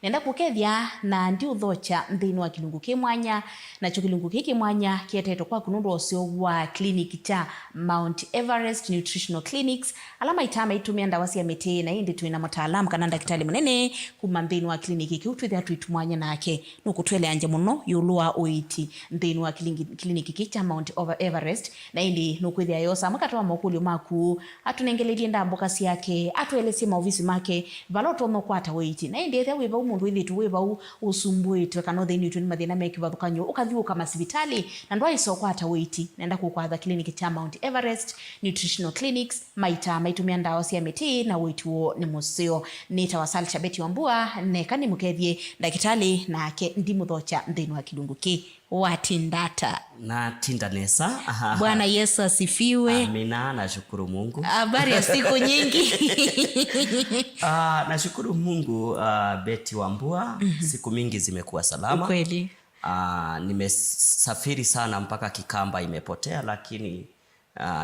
nenda kukethia na ndi uthocha nthini wa kilungu kimwanya na kilungu kimwanya kietetwo kwa kunundu osio wa clinic cha Mount Everest Nutritional Clinics alama itama itumia ndawa cia miti na indi twina mutaalamu kana ndagitari munene kuma nthini wa clinic kiu twithia twitumwanya nake nukutwele anje muno yulua uiti nthini wa clinic cha Mount Everest na indi nukwithia yosa makatwa makulio maku atunengelerie ndambuka ciake atwelesi maofisi make baloto mokwata uiti na indi ethe wiba umundu ithitu wiba usumbuitwe kana thini tu ni mathina mekivathukanyo ukathiuka masibitali na ndwa isokwata uiti nenda kukwatha clinic cha Mount Everest Nutritional Clinics maita maitumia ndawa cia miti na uituo ni musio nita wasali chabeti wambua neka ni mukethie ndagitari nake ndi muthocha nthini wa kilungu ki watindata na tindanesa. Bwana Yesu asifiwe. Amina, nashukuru Mungu. Habari ya siku nyingi. Nashukuru Mungu, Beti Wambua. Siku mingi zimekuwa salama. Kweli. Nimesafiri sana mpaka Kikamba imepotea, lakini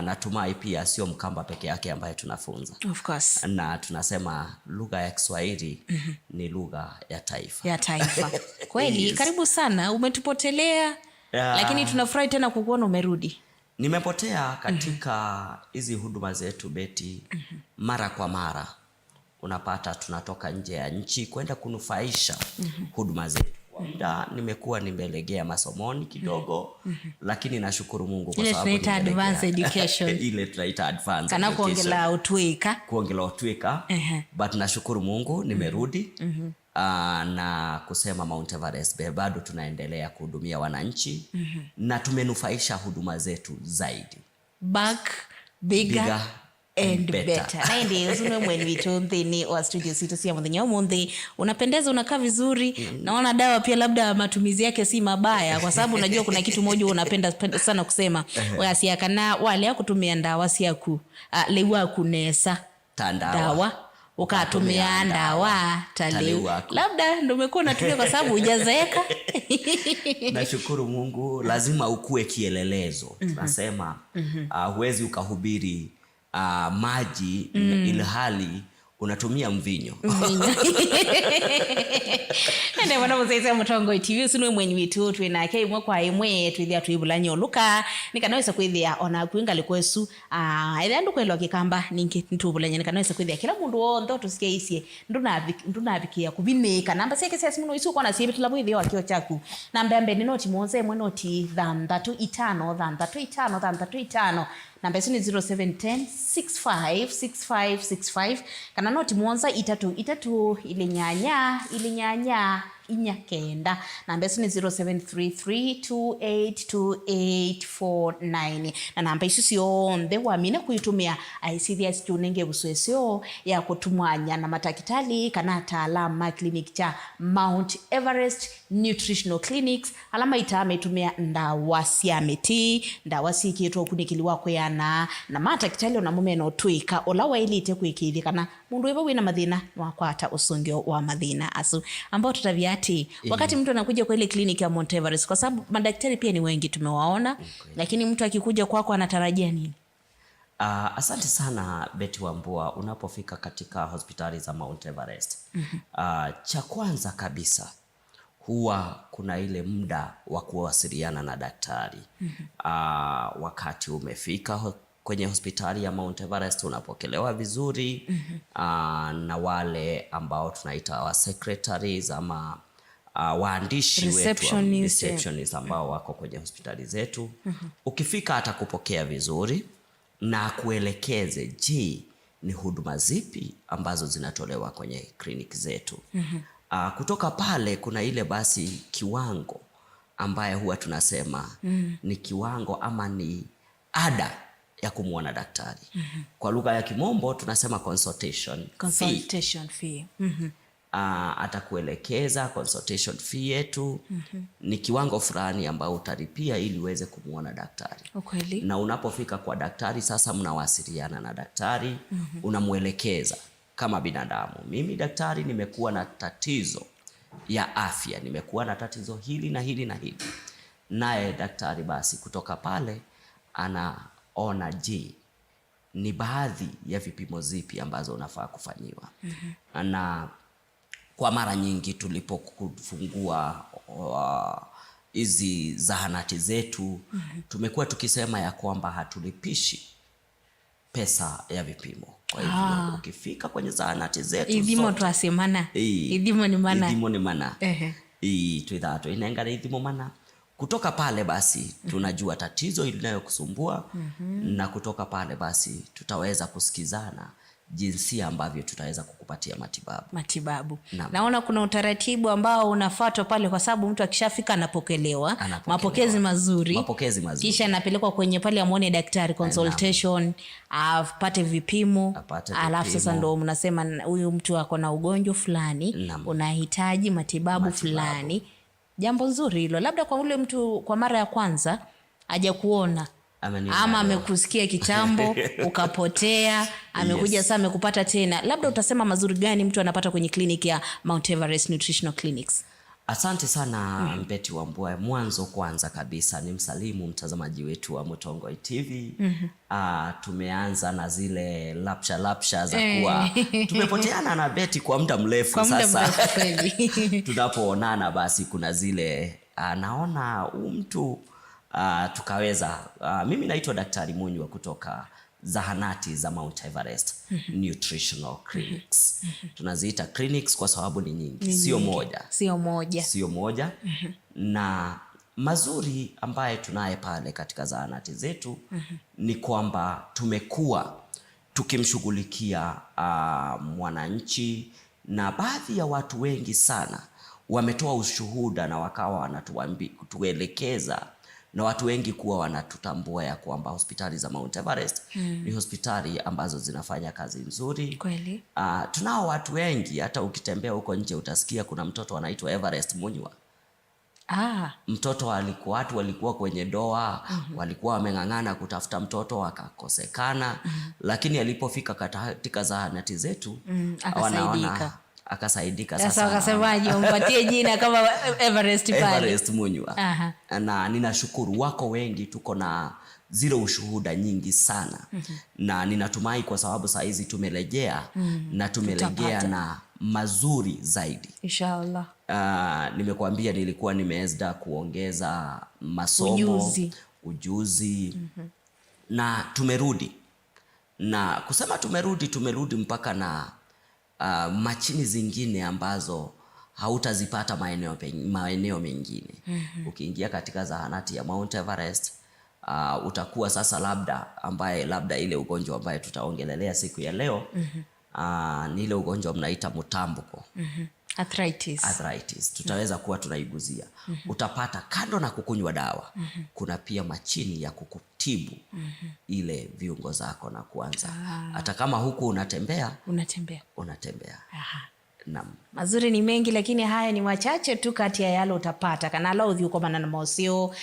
natumai pia sio Mkamba peke yake ambaye tunafunza. Of course. Na tunasema lugha ya Kiswahili ni lugha ya taifa. Ya taifa. Kweli, yes. Karibu sana, umetupotelea. Lakini tunafurahi tena kukuona umerudi. Nimepotea katika hizi huduma zetu Beti, mara kwa mara. Unapata tunatoka nje ya nchi kwenda kunufaisha huduma zetu. Muda nimekuwa nimelegea masomoni kidogo, lakini nashukuru Mungu kwa sababu ile advanced education ile tunaita advanced kana kuongela utwika but nashukuru Mungu nimerudi. Na kusema Mount Everest bado tunaendelea kuhudumia wananchi na tumenufaisha huduma zetu zaidi. Back bigger and better. Na ndiyo zunwe mweni witu nthini wa studio sito siya mwenye umundi. Unapendeza, unakaa vizuri. Naona dawa pia labda matumizi yake si mabaya. Kwa sababu unajua kuna kitu moja unapenda sana kusema. Waya siyaka na wale ya kutumia ndawa siyaku. Lewa kunesa. Dawa. Ukatumia ndawa taliu. Labda ndo umekuwa unatumia kwa sababu hujazeeka. Nashukuru Mungu, lazima ukue kielelezo. Tunasema huwezi ukahubiri maji ilhali unatumia mvinyo. Nende wana mzaiza Mutongo TV sunwe mwenye witu twina kei mwa kwa imwe twithia twibulanyo luka nikanaweza kwithia ona kuinga likwesu ila ndu kwelo Kikamba ninki ntubulanya nikanaweza kwithia kila mundu wontho tusikie isie ndunabikia kubineka namba sike sia simu no isu kona sibi tulabu ithio wakio chaku namba ambe ni noti monze mwe noti 335 namba yesu ni 0710 656565 kana noti muonza itatu ilinyanya inyakenda namba yesu ni 0733282849 na namba yesu sio ndhe wamine kuitumia aisithia situnenge buswesio ya kutumwanya na matakitali kana ataalamu clinic cha Mount Everest Nutritional Clinics alama itama itumia ndawa cia miti ndawa sikitwo kunikiliwa kuyana na matakitali ona mumeno twika ola wailite kwikithia kana mundu eba wina mathina wakwata usungio wa mathina asu ambao tutaviati wakati mtu anakuja kwa ile clinic ya Mount Everest, kwa sababu madaktari pia ni wengi tumewaona, lakini mtu akikuja kwako anatarajia nini? Asante sana Beti Wambua. Unapofika katika hospitali za Mount Everest, cha kwanza kabisa huwa kuna ile muda wa kuwasiliana na daktari. Wakati umefika kwenye hospitali ya Mount Everest unapokelewa vizuri na wale ambao tunaita wa secretaries ama waandishi wetu receptionists ambao wako kwenye hospitali zetu. Ukifika atakupokea vizuri na kuelekeze ni huduma zipi ambazo zinatolewa kwenye kliniki zetu. Kutoka pale kuna ile basi kiwango ambaye huwa tunasema ni kiwango ama ni ada ya kumuona daktari. Kwa lugha ya Kimombo tunasema consultation fee. Atakuelekeza consultation fee yetu ni kiwango fulani ambao utalipia ili uweze kumuona daktari. Okay. Na unapofika kwa daktari sasa mnawasiliana na daktari, unamuelekeza kama binadamu. Mimi daktari nimekuwa na tatizo ya afya, nimekuwa na tatizo hili na hili na hili. Naye daktari basi kutoka pale anaona ni baadhi ya vipimo zipi ambazo unafaa kufanyiwa. Na kwa mara nyingi tulipokufungua hizi zahanati zetu tumekuwa tukisema ya kwamba hatulipishi pesa ya vipimo. Kwa hivyo ukifika kwenye zahanati zetu idhimo twasemana idhimo ni mana tuithato inengana idhimo mana. Kutoka pale basi tunajua tatizo linayokusumbua na kutoka pale basi tutaweza kusikizana jinsi ambavyo tutaweza kukupatia matibabu. Naona kuna utaratibu ambao unafuatwa pale, kwa sababu mtu akishafika anapokelewa. Mapokezi mazuri. Kisha anapelekwa kwenye pale amwone daktari, consultation, apate vipimo, alafu sasa ndo mnasema huyu mtu ako na ugonjwa fulani, unahitaji matibabu fulani. Jambo nzuri hilo. Labda kwa ule mtu kwa mara ya kwanza haja kuona ama amekusikia kitambo ukapotea, amekuja sasa amekupata tena, labda utasema mazuri gani mtu anapata kwenye kliniki ya Mount Everest Nutritional Clinics? Asante sana Betty Wambua. Mwanzo kwanza kabisa ni msalimu mtazamaji wetu wa Mutongoi TV. Tumeanza na zile lapsha za kuwa tumepoteana na Betty kwa muda mrefu sasa. Tunapoonana basi kuna zile naona mtu tukaweza mimi naitwa Daktari Munywa kutoka zahanati za Mount Everest Nutritional Clinics. Tunaziita clinics kwa sababu ni nyingi, sio moja. Na mazuri ambaye tunaye pale katika zahanati zetu ni kwamba tumekuwa tukimshughulikia mwananchi, na baadhi ya watu wengi sana wametoa ushuhuda na wakawa wanatuelekeza, na watu wengi kuwa wanatutambua ya kwamba hospitali za Mount Everest ni hospitali ambazo zinafanya kazi nzuri. Kweli. Tunao watu wengi, hata ukitembea huko nje utasikia kuna mtoto anaitwa Everest Munywa. Mtoto watu walikuwa kwenye doa, walikuwa wameng'ang'ana kutafuta mtoto wakakosekana, lakini alipofika katika zahanati zetu akasaidika. Sasa akasemaje umpatie jina kama Everest pale? Everest Munywa. Na ninashukuru wako wengi, tuko na zile ushuhuda nyingi sana. Na ninatumai kwa sababu saa hizi tumerejea na tumerejea na mazuri zaidi, inshallah. Nimekuambia nilikuwa nimeanza kuongeza masomo, ujuzi na tumerudi. Na kusema tumerudi mpaka na machini zingine ambazo hautazipata maeneo mengine. Ukiingia katika zahanati ya Mount Everest utakuwa sasa labda ile ugonjwa ambaye tutaongelelea siku ya leo ni ile ugonjwa mnaita mutambuko, arthritis. Tutaweza kuwa tunaiguzia. Utapata kando na kukunywa dawa kuna pia machini ya kukutibu ile viungo zako na kuanza hata kama huku unatembea. Naam. Mazuri ni mengi, lakini haya ni machache tu kati ya yale utapata kanala uthiuko manana mausio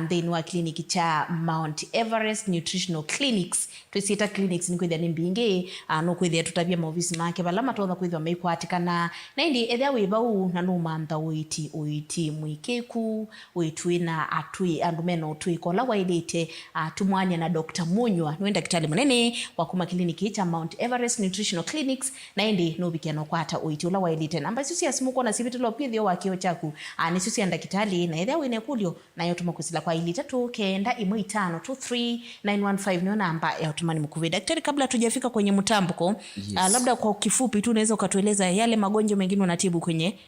thini wa kliniki cha Mount Everest Nutritional Clinics. Twisita clinics ni kwithia ni mbingi no kwithia tutabia maofisi make balama totha kwithia meikwatikana na indi ethia wibau na no mantha uiti mwikeku uitwina atui andu mena utui kola waidite tumwania na Dr. Munywa ni daktari munene wa kuma kliniki cha Mount Everest Nutritional Clinics, na indi no bikiano kwata uiti ula waidite namba sisi asimuko na sibitilo pithio wa kio chaku ni sisi ya daktari na ethia wine kulio na yoto makusila kwa ili 3 ndio namba ya utumani mkuvi. Daktari, kabla tujafika kwenye mtambuko, labda kwa kifupi tu unaweza ukatueleza yale magonjwa mengine unatibu kwenye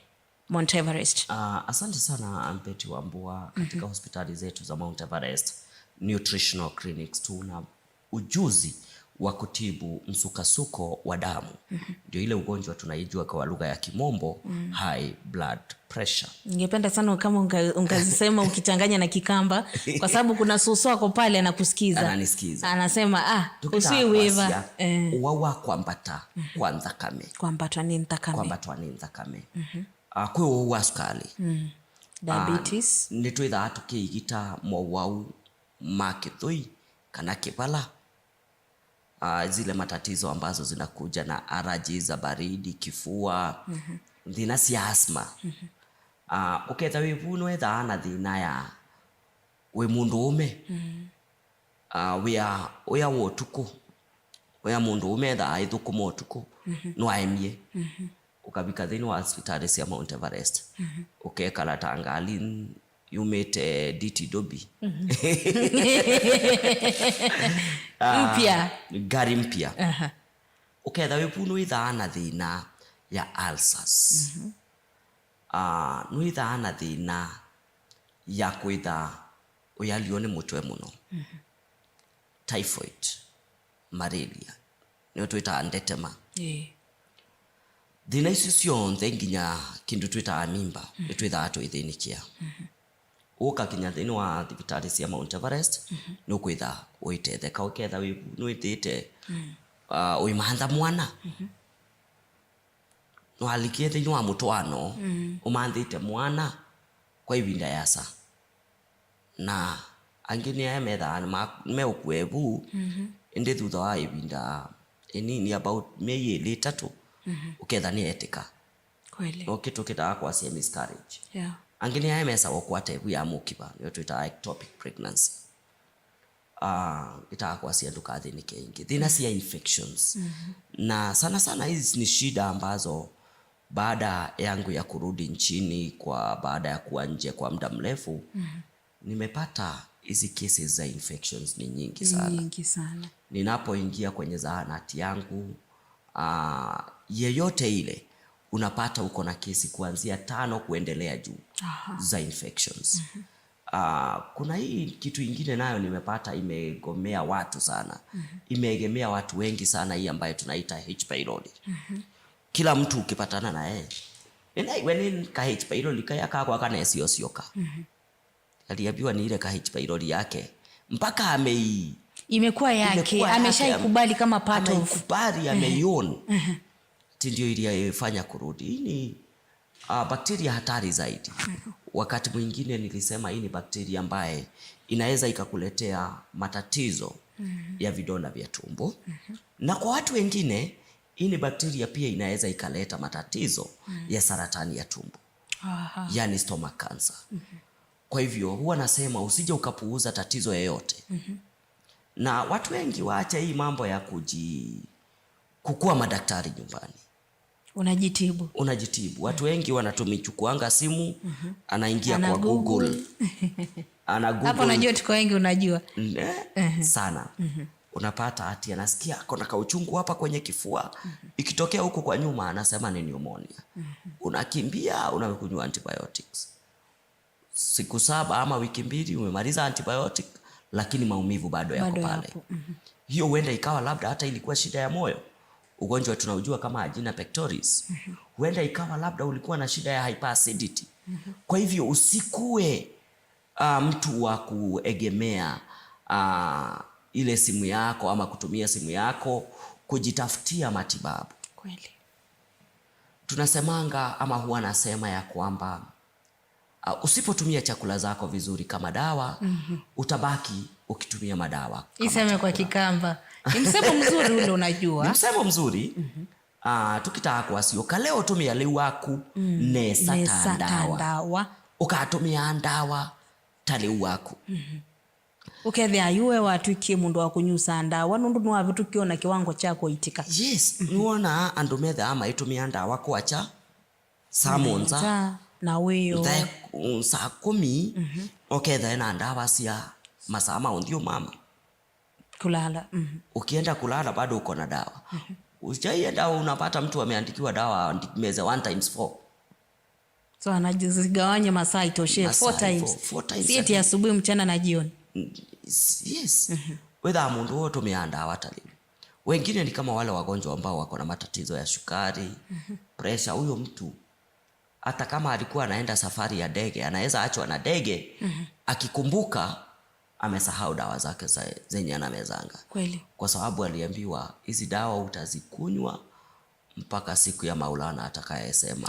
Mount Everest? Asante sana Betty Wambua. Katika hospitali zetu za Mount Everest Nutritional Clinics tuna ujuzi wa kutibu msukasuko wa damu. Ndio ile ugonjwa tunaijua kwa lugha ya Kimombo high blood pressure. Ningependa sana kama ungazisema ukichanganya na Kikamba kwa sababu kuna soso wako pale ananisikiza. Anasema usiwiva wawa kwambata kwa nthakame. Kwambatwa ni nthakame. Kwe wa sukari. Diabetes. Nitwitha tukigita mwau makithui kana kibala. Zile matatizo ambazo zinakuja na allergy za baridi, kifua, thina cia asthma. Uketha wivuno etha na thina ya we mundu ume wea wotuku wea mundu ume etha ithuku motuku no aemie ukabika thini wa hospitali cia Mount Everest ukekala tangali yumite DT Dobi mpya gari mpya uketha wipunu ithana thina ya ulcers nuithana thina ya kwitha uyalio ni mutwe muno typhoid malaria nio twita ndetema thina icio cionthe nginya kindu twita mimba nitwithaa twithinikia uka kinya thini wa thibitari cia Mount Everest nukwitha uitetheka uketha nuithite uimantha mwana no alikie thini wa mutwano umanthite mwana kwa ibinda yasa na angini ya metha meukwebu indi thutha wa ibinda inini about mei 3 uketha ni etika kweli no kitu kita kwa cia miscarriage angini ya mesa wokwata ebu ya mukiba nyo twita ectopic pregnancy itakuwa cia ndukathinike ingi thina cia infections na sana sana hizi ni shida ambazo baada yangu ya kurudi nchini kwa baada ya kuwa nje kwa muda mrefu nimepata hizi cases za infections ni nyingi sana ninapoingia kwenye zahanati yangu yeyote ile unapata uko na kesi kuanzia 5 kuendelea juu za infections kuna hii kitu ingine nayo nimepata imegomea watu sana imeegemea watu wengi sana hii ambayo tunaita H pylori kila mtu ukipatana na yeye when ka H pylori kaya kwa kana sioka aliambiwa ni ile ka H pylori yake mpaka imekuwa yake ameshaikubali kama part of kubali ameiona ndio ilifanya kurudi hii ni bakteria hatari zaidi wakati mwingine nilisema hii ni bakteria ambaye inaweza ikakuletea matatizo ya vidonda vya tumbo na kwa watu wengine hii ni bakteria pia inaweza ikaleta matatizo ya saratani ya tumbo yani stomach cancer kwa hivyo huwa nasema usije ukapuuza tatizo yoyote na watu wengi waacha hii mambo ya kukua madaktari nyumbani unajitibu watu wengi wanatumichukuanga simu anaingia kwa Google ana Google hapo unajua tuko wengi unajua sana unapata ati anasikia kuna kauchungu hapa kwenye kifua ikitokea huko kwa nyuma anasema ni pneumonia unakimbia unakunywa antibiotics siku 7 ama wiki 2 umemaliza antibiotic lakini maumivu bado yako pale hiyo huenda ikawa labda hata ilikuwa shida ya moyo ugonjwa tunaujua kama angina pectoris huenda ikawa labda ulikuwa na shida ya hyperacidity kwa hivyo usikue mtu wa kuegemea ile simu yako ama kutumia simu yako kujitafutia matibabu kweli tunasemanga ama huwa nasema ya kwamba usipotumia chakula zako vizuri kama dawa utabaki ukitumia madawa iseme kwa Kikamba ni msemo mzuri ule unajua ni msemo mzuri tukitaka kuasioka leo tumia liu waku nesa tandawa ukatumia ndawa taliu waku ukethia yuwe watu ikie mundu wa kunyusa ndawa nundu nwa vitu kiona kiwango chako itika yes nuona andu metha ama itumia ndawa kwacha samonza na weyo saa 10 uketha ena ndawa cia masaa maundio mama kulala ukienda kulala bado uko na dawa usienda unapata mtu ameandikiwa dawa meze 1x4 so anajizigawanya masaa itoshe 4 times sieti asubuhi mchana na jioni yes whether mundu wote umeanda watali wengine ni kama wale wagonjwa ambao wako na matatizo ya sukari pressure huyo mtu hata kama alikuwa anaenda safari ya ndege anaweza achwa na ndege akikumbuka amesahau dawa zake zenye anamezanga kweli kwa sababu aliambiwa hizi dawa utazikunywa mpaka siku ya Maulana atakayesema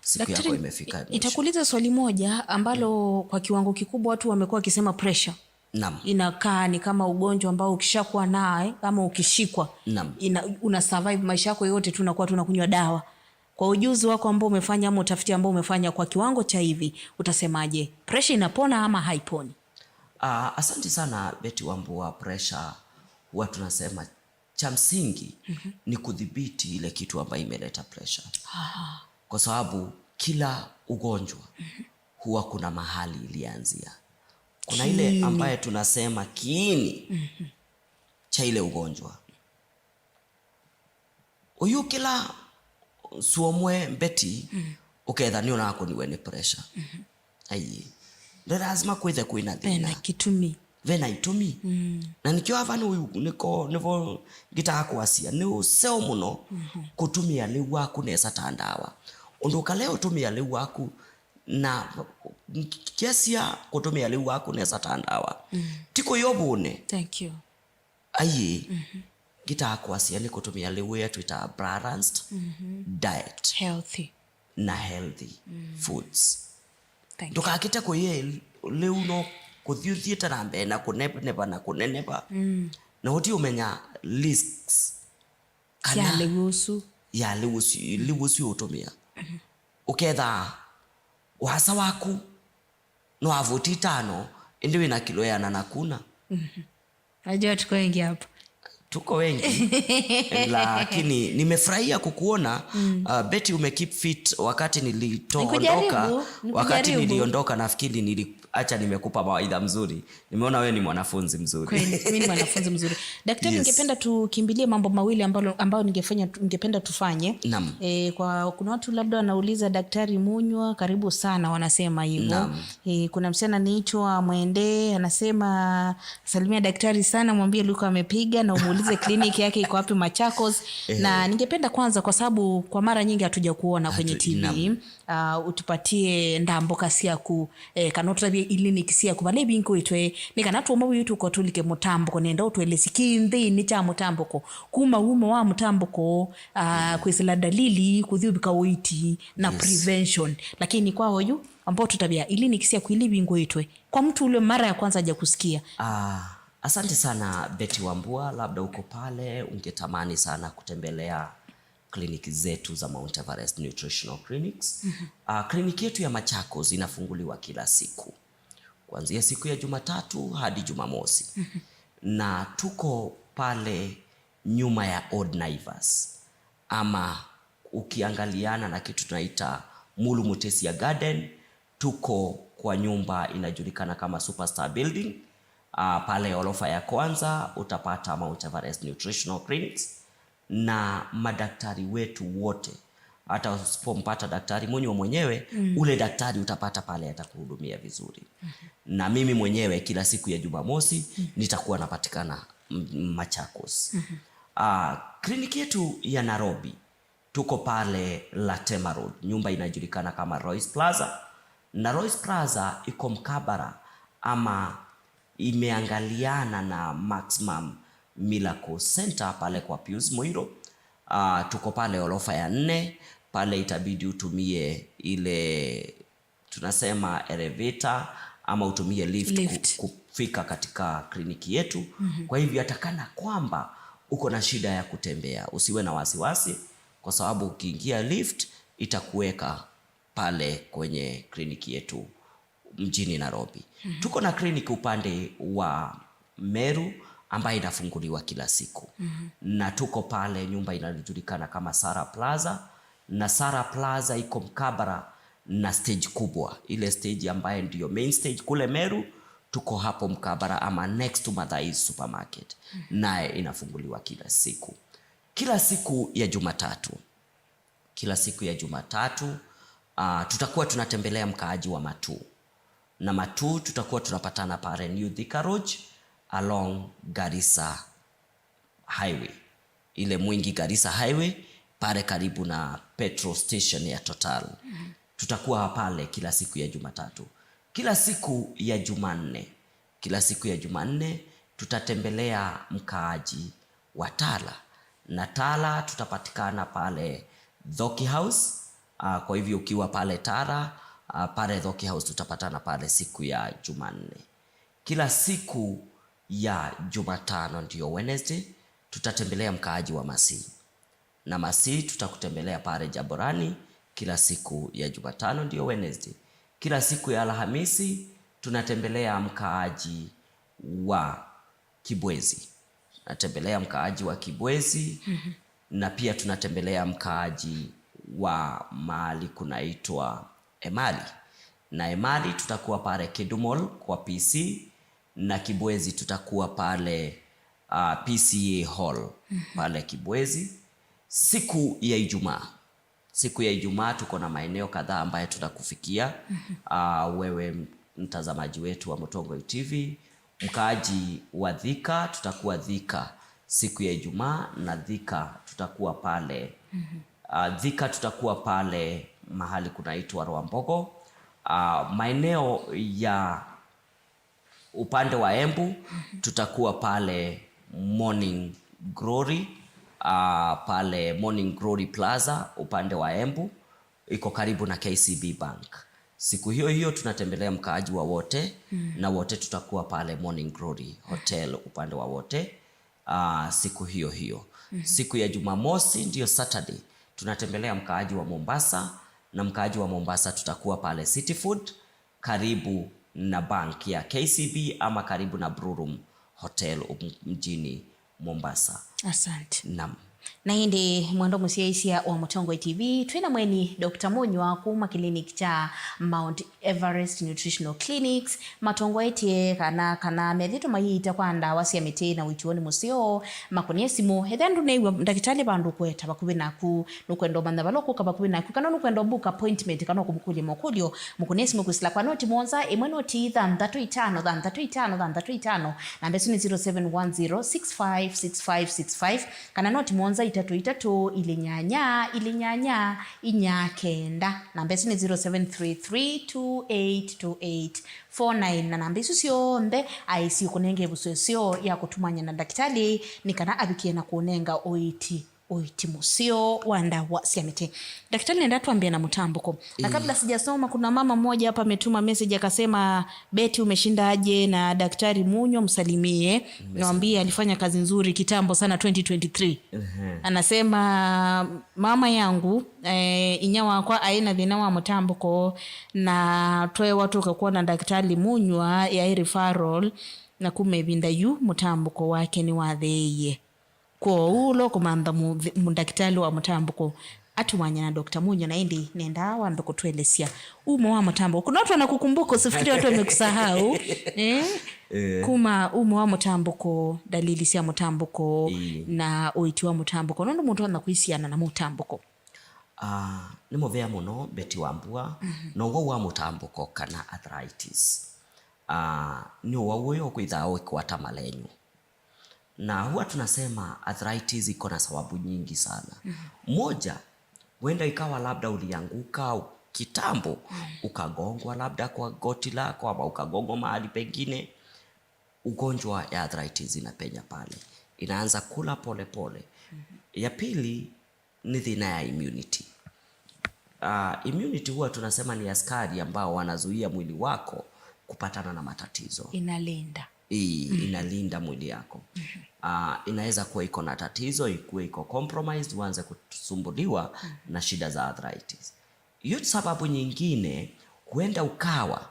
siku yako imefika. Nitakuuliza swali moja ambalo kwa kiwango kikubwa watu wamekuwa wakisema pressure. Naam. Inakaa ni kama ugonjwa ambao ukishakuwa naye ama ukishikwa una survive maisha yako yote tu unakuwa tunakunywa dawa. Kwa ujuzi wako ambao umefanya ama utafiti ambao umefanya kwa kiwango cha hivi utasemaje? Pressure inapona ama haiponi? Asante sana Betty Wambua. Pressure huwa tunasema cha msingi ni kudhibiti ile kitu ambayo imeleta pressure. Kwa sababu kila ugonjwa huwa kuna mahali ilianzia. Kuna ile ambaye tunasema kiini cha ile ugonjwa. Uyu kila suomwe mbeti uketha ni onako niwe ni pressure. Ai. Lazima kwithe kwina thina. Vena itumi. Na nikio avanu uyu nivo ngitaka kuasia ni useo muno kutumia liu waku nesa tandawa. Undu kaleo tumia liu waku na kiasia kutumia liu waku nesa tandawa. Tiko yobune. Thank you. Aye. Ngitaka kuasia ni kutumia liu yetu ita balanced diet. Healthy. Na healthy foods. Thank you. Tukakita kuye liu no kuthiuthieta na mbere na kunepa na kunenepa na uti umenya lists kana ya liwusu utumia uketha wasa waku no avuti 5 indi wina kilo ya nanakuna najua tuko wengi hapa, tuko wengi lakini nimefurahia kukuona Betty umekeep fit wakati niliondoka nafikiri niliacha nimekupa mawaidha mzuri. Nimeona wewe ni mwanafunzi mzuri. Kweli mimi ni mwanafunzi mzuri. Daktari, yes. Ningependa tukimbilie mambo mawili ambayo ningependa tufanye. Kwa kuna watu labda wanauliza Daktari Munywa karibu sana, wanasema hivyo. Kuna msichana anaitwa Mwende anasema salimia daktari sana, mwambie Luka amepiga na umuulize kliniki yake iko wapi Machakos. Na ningependa kwanza, kwa sababu kwa mara nyingi hatuja kuona kwenye TV, utupatie ndamboka siaku kanota bia clinic siaku bale binko itwe nikanatu mabu yutu ko tulike mutamboko nenda utwele sikindi ni cha mutamboko kuma wa mutamboko kwisila dalili kudhibika uiti na prevention, lakini kwa hoyu ambao tutabia clinic siaku ili binko itwe kwa mtu ule mara ya kwanza haja kusikia. Asante sana Betty Wambua, labda uko pale ungetamani sana kutembelea kliniki zetu za Mount Everest Nutritional Clinics. Kliniki yetu ya Machakos inafunguliwa kila siku kuanzia siku ya Jumatatu hadi Jumamosi. Na tuko pale nyuma ya Old Naivas, ama ukiangaliana na kitu tunaita Mulu Mutesia Garden, tuko kwa nyumba inajulikana kama Superstar Building. Pale orofa ya kwanza utapata Mount Everest Nutritional Clinics, na madaktari wetu wote, hata usipompata Daktari Munywa mwenyewe, ule daktari utapata pale atakuhudumia vizuri. Na mimi mwenyewe kila siku ya Jumamosi nitakuwa napatikana Machakos. Kliniki yetu ya Nairobi tuko pale Latema Road, nyumba inajulikana kama Royce Plaza. Na Royce Plaza iko mkabara ama imeangaliana na Maximum Miracle Center pale kwa Pius Moiro. Tuko pale orofa ya 4, pale itabidi utumie ile tunasema elevator ama utumie lift. Kufika katika kliniki yetu. Kwa hivyo atakana kwamba uko na shida ya kutembea, usiwe na wasiwasi, kwa sababu ukiingia lift itakuweka pale kwenye kliniki yetu mjini Nairobi. Tuko na kliniki upande wa Meru ambayo inafunguliwa kila siku. Na tuko pale nyumba inajulikana kama Sara Plaza, na Sara Plaza iko mkabara na stage kubwa, ile stage ambayo ndio main stage kule Meru. Tuko hapo mkabara ama next to Mathai's Supermarket. Naye inafunguliwa kila siku. Kila siku ya Jumatatu tutakuwa tunatembelea mkaaji wa Matu. Na Matu tutakuwa tunapatana pale New Thika Road along Garissa Highway. Ile Mwingi Garissa Highway pale karibu na petrol station ya Total. Tutakuwa pale kila siku ya Jumatatu. Kila siku ya Jumanne tutatembelea mkaaji wa Tala. Na Tala tutapatikana pale Dhoki House. Kwa hivyo ukiwa pale Tala, pale Dhoki House tutapatana pale siku ya Jumanne. Kila siku ya Jumatano ndio Wednesday tutatembelea mkaaji wa Masi. Na Masi tutakutembelea pale Jaborani kila siku ya Jumatano ndio Wednesday. Kila siku ya Alhamisi tunatembelea mkaaji wa Kibwezi. tunatembelea mkaaji wa Kibwezi na pia tunatembelea mkaaji wa mahali kunaitwa Emali. Na Emali tutakuwa pale Kidumol kwa PC, na Kibwezi tutakuwa pale PCA Hall pale Kibwezi siku ya Ijumaa. Siku ya Ijumaa tuko na maeneo kadhaa ambayo tutakufikia wewe mtazamaji wetu wa Mutongoi TV. Mkaaji wa Thika tutakuwa Thika siku ya Ijumaa, na Thika tutakuwa pale Thika tutakuwa pale mahali kunaitwa Rwambogo. Maeneo ya upande wa Embu tutakuwa pale Morning Glory, pale Morning Glory Plaza upande wa Embu, iko karibu na KCB Bank. Siku hiyo hiyo tunatembelea mkaaji wa Wote na Wote tutakuwa pale Morning Glory Hotel upande wa Wote siku hiyo hiyo. Siku ya Jumamosi ndio Saturday, tunatembelea mkaaji wa Mombasa, na mkaaji wa Mombasa tutakuwa pale City Food karibu na bank ya KCB ama karibu na Blue Room Hotel mjini Mombasa. Asante. Naam. Na hindi mwendo musiaisia wa Mutongoi TV twina mweni Dr. Munywa kuma clinic cha Mount Everest Nutritional Clinics Matongoi tie kana methito mayita kwanda wasia mete na wichuoni musio makoniesimu hedhandu neiwe ndakitali bandu kweta bakubi naku nukwendo banda baloko kabakubi naku kana nukwendo book appointment kana kumukuli mokulio mukoniesimu kusila kwa noti monza emwenoti than 35 na mbesu ni 0710656565 kana noti monza itatu ilinyanya inyakenda na mbesi ni 0733282849 na namba isu sionde aisi kunenge busosio ya kutumanya na daktari nikana abikie na kunenga oiti musio wanda wa siamite. Daktari nenda tuambie na Mutambuko. Na kabla sijasoma kuna mama mmoja hapa ametuma message akasema Betty umeshinda aje na Daktari Munywa msalimie. Niwaambie alifanya kazi nzuri kitambo sana 2023. Anasema mama yangu inyawa kwa aina dhina wa Mutambuko na toe watu kakuwa na Daktari Munywa ya referral na kumebinda yu Mutambuko wake ni watheye. Kwa ulo kumamba mundakitali wa Mutambuko atumanya na Dr. Munywa na indi nenda wando kutuelesia umo wa Mutambuko. Kuna watu wanakukumbuka usifikiri watu wamekusahau. Kuma umo wa Mutambuko, dalili sia Mutambuko na oiti wa Mutambuko. Nondo muntu anakuisiana na Mutambuko. Nimo vea muno Betty Wambua no wa Mutambuko kana arthritis. Ni wawe kwithao ikwata malenyo. Na huwa tunasema arthritis iko na sababu nyingi sana. Moja, huenda ikawa labda ulianguka kitambo, ukagongwa labda kwa goti lako ama ukagongwa mahali pengine. Ugonjwa ya arthritis inapenya pale. Inaanza kula pole pole. Ya pili ni dhina ya immunity. Immunity huwa tunasema ni askari ambao wanazuia mwili wako kupatana na matatizo. Inalinda mwili yako. Inaweza kuwa iko na tatizo, ikuwe iko compromised, uanze kusumbuliwa na shida za arthritis. Hiyo sababu nyingine, huenda ukawa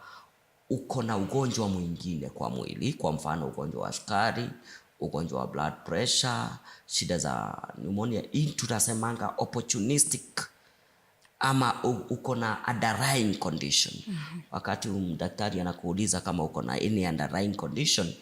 uko na ugonjwa mwingine kwa mwili, kwa mfano ugonjwa wa sukari, ugonjwa wa blood pressure, shida za pneumonia. Hii tunasemanga opportunistic, ama uko na underlying condition. Wakati daktari anakuuliza kama uko na any underlying condition,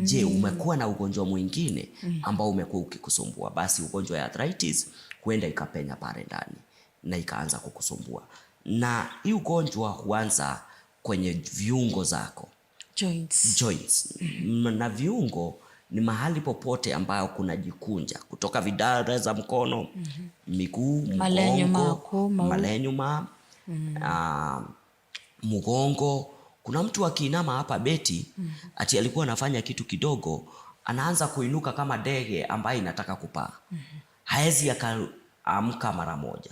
je, umekuwa na ugonjwa mwingine ambao umekuwa ukikusumbua? Basi ugonjwa ya arthritis huenda ikapenya pale ndani na ikaanza kukusumbua. Na hii ugonjwa huanza kwenye viungo zako, joints. Na viungo ni mahali popote ambayo kuna jikunja, kutoka vidara za mkono, miguu, mgongo, malenyuma, mgongo. Kuna mtu akiinama hapa Betty, ati alikuwa anafanya kitu kidogo, anaanza kuinuka kama ndege ambaye inataka kupaa. Haezi akaamka mara moja.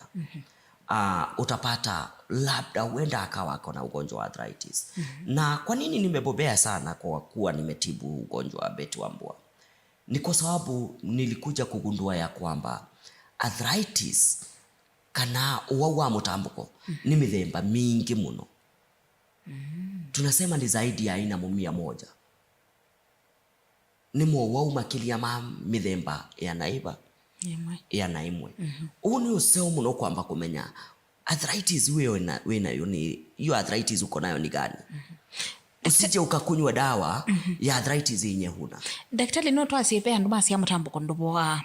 Utapata labda huenda akawa na ugonjwa wa arthritis. Na kwa nini nimebobea sana kwa kuwa nimetibu ugonjwa wa Betty Wambua? Ni kwa sababu nilikuja kugundua ya kwamba arthritis kana uwa Mutambuko ni mithemba mingi muno. Tunasema ni zaidi ya aina 100. nimo waumakilia ma mithemba ya naiba ya naimwe ni useo muno kwamba kumenya arthritis winayo ni hiyo arthritis uko nayo ni gani. Usije ukakunywa dawa ya arthritis yenye huna. Daktari no twasipe andu basi amutambuko nduboa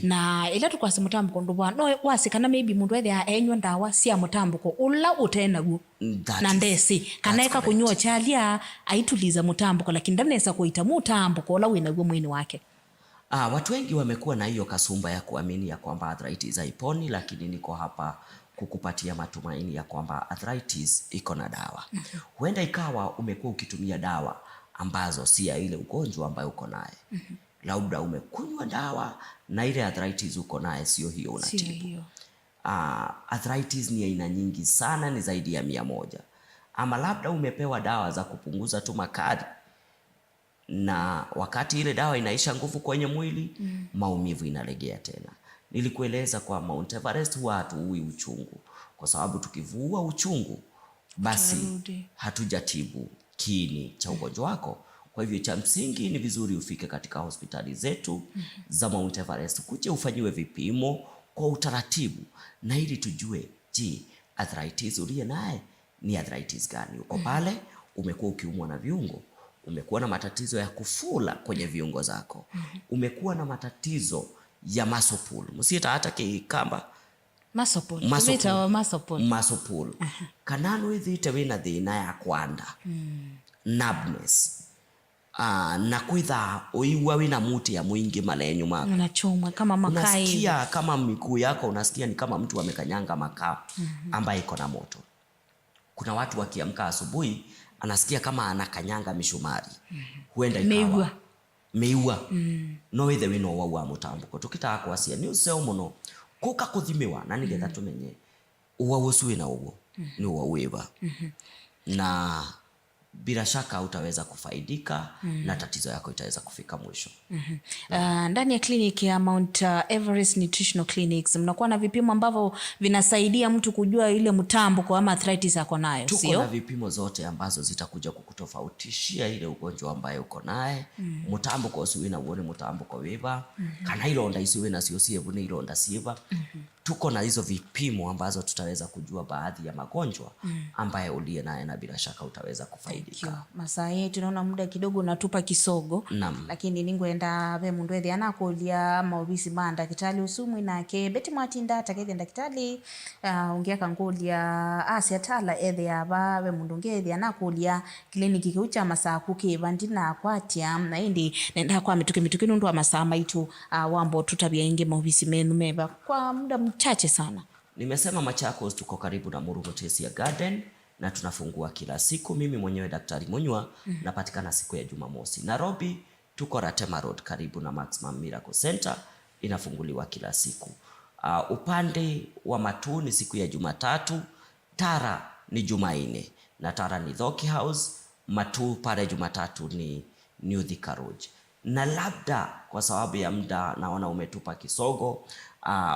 na ila tukwasi mutambuko nduboa no wasikana maybe mundu ethe enywa dawa cia mutambuko ula utenaguo na ndesi kana eka kunywa chalia aituliza mutambuko lakini ndamnesa kuita mutambuko ula winaguo mwini wake. Watu wengi wamekuwa na hiyo kasumba ya kuamini ya kwamba arthritis haiponi, lakini niko hapa kukupatia matumaini ya kwamba arthritis iko na dawa. Huenda ikawa umekuwa ukitumia dawa ambazo si ya ile ugonjwa ambayo uko naye. Labda umekunywa dawa na ile arthritis uko naye sio hiyo unatibu. Arthritis ni aina nyingi sana, ni zaidi ya 100. Ama labda umepewa dawa za kupunguza tu makali, na wakati ile dawa inaisha nguvu kwenye mwili, maumivu inalegea tena. Nilikueleza kwa Mount Everest watu huui uchungu, kwa sababu tukivua uchungu basi hatujatibu kiini cha ugonjwa wako. Kwa hivyo cha msingi ni vizuri ufike katika hospitali zetu za Mount Everest, kuje ufanyiwe vipimo kwa utaratibu, na ili tujue arthritis uliye naye ni arthritis gani. Uko pale umekuwa ukiumwa na viungo, umekuwa na matatizo ya kufula kwenye viungo zako, umekuwa na matatizo ya muscle pull, msieta hata kikamba muscle pull kanano ithite wina thina ya kwanda numbness, na kwitha uigwa wina muti ya mwingi malenyo mako unachoma kama makaa, unasikia kama miguu yako unasikia ni kama mtu amekanyanga makaa ambaye iko na moto. Kuna watu wakiamka asubuhi anasikia kama anakanyanga mishumari. Huenda ikawa meiwa no withe wino wa mutambuko. Tukitaka kwasia ni useo muno kuka kuthimiwa na nigetha tumenye uwa usuwe na uwo ni uwa uiva na bila shaka utaweza kufaidika na tatizo yako itaweza kufika mwisho. Ndani ya kliniki ya Mount Everest Nutritional Clinics mnakuwa na vipimo ambavyo vinasaidia mtu kujua ile mtambuko ama arthritis yako nayo, sio? Tuko na vipimo zote ambazo zitakuja kukutofautishia ile ugonjwa ambayo uko naye. Mtambuko usiwe na uone mtambuko wiva, kana ilonda isiwe na sio sievu ni ilonda sieva. Tuko na hizo vipimo ambazo tutaweza kujua baadhi ya magonjwa ambayo uliye naye, na bila shaka utaweza kufaidika. Masaa yetu tunaona muda kidogo unatupa kisogo. Lakini ningwenda be mundu ethi anakulia maubisi ma ndakitali usumwi nake Betty Mwatinda takethe ndakitali ungiaka ngulia asiatala ethi aba be mundu ngethi anakulia kliniki kiucha masaa kukiva ndina kwatia na indi nenda kwa mituki nundu wa masaa maitu wambo tutabia inge maubisi menu meva kwa muda mchache sana. Nimesema Machakos tuko karibu na Murumo Tesia Garden na tunafungua kila siku. Mimi mwenyewe Daktari Munywa napatikana siku ya Jumamosi. Nairobi tuko Ratema Road karibu na Maximum Miracle Center, inafunguliwa kila siku. Upande wa Matuni siku ya Jumatatu, Tara ni Jumaine na Tara ni Dhoki House, Matu pale Jumatatu ni New Thika Road. Na labda kwa sababu ya muda naona umetupa kisogo,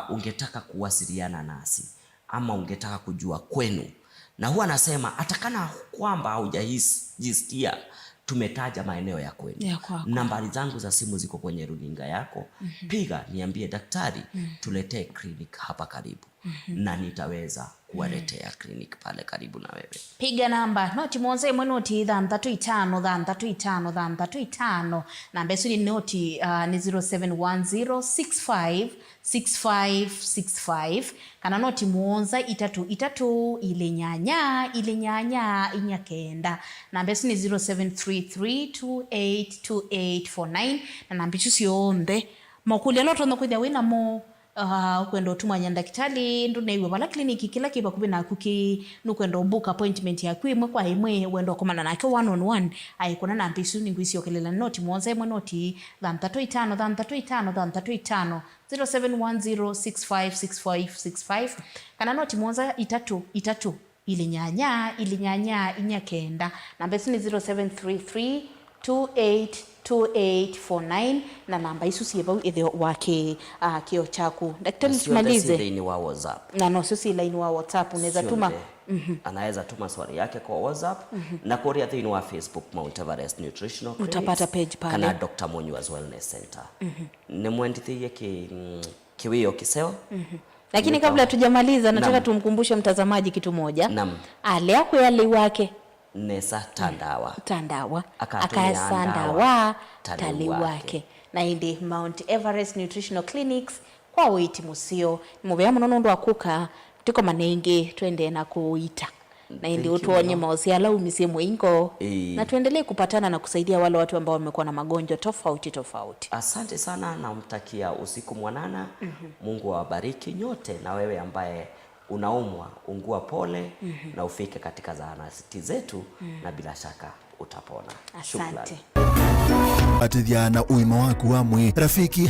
ungetaka kuwasiliana nasi ama ungetaka kujua kwenu, na huwa nasema atakana kwamba haujajisikia tumetaja maeneo ya kwenu, nambari zangu za simu ziko kwenye runinga yako. Piga niambie daktari, tuletee clinic hapa karibu, na nitaweza kuwaletea clinic pale karibu na wewe. Piga namba noti monze mwenoti 335 namba yesu ni noti ni 0710656565 kana noti muonza 33 ile nyanya inyakenda. Namba yesu ni 0733282849 na namba yesu sionde makulia loto nokwithia wina mo ukwenda tumanya ndakitali ndu neiwe bala kliniki kila kiba kubina kuki nukwenda book appointment ya kwimwe kwa imwe wendo komana nake 1-on-1 aikona na mpisu ningwisi okelela noti muonze mwe noti 335 0710656565 kana noti muonza itatu ile nyanya inyakenda. Namba ni 0733282849 na namba isu sieba ithe wake kio chaku. Daktari tumalize ni wa WhatsApp. Na no sisi line wa WhatsApp unaweza tuma anaweza tuma swali yake kwa WhatsApp na kuria thini wa Facebook Mount Everest Nutritional Clinics, utapata page pale kana Dr. Munyua's Wellness Center. Ni mwendithie kiwio kiseo. Lakini kabla tujamaliza nataka tumkumbushe mtazamaji kitu moja. Ale akweli wake nesa tandawa akasandawa tali wake na indi Mount Everest Nutritional Clinics kwa witi musio mubea munono ndo akuka tiko manenge twende na kuita na indi utuonye mausiala umisie mwingo na tuendelee kupatana na kusaidia wale watu ambao wamekuwa na magonjwa tofauti. Asante sana na mtakia usiku mwanana. Mungu awabariki nyote, na wewe ambaye unaumwa ungua pole na ufike katika zahanati zetu na bila shaka utapona. Asante. Atidhiana uima waku wa mwe rafiki.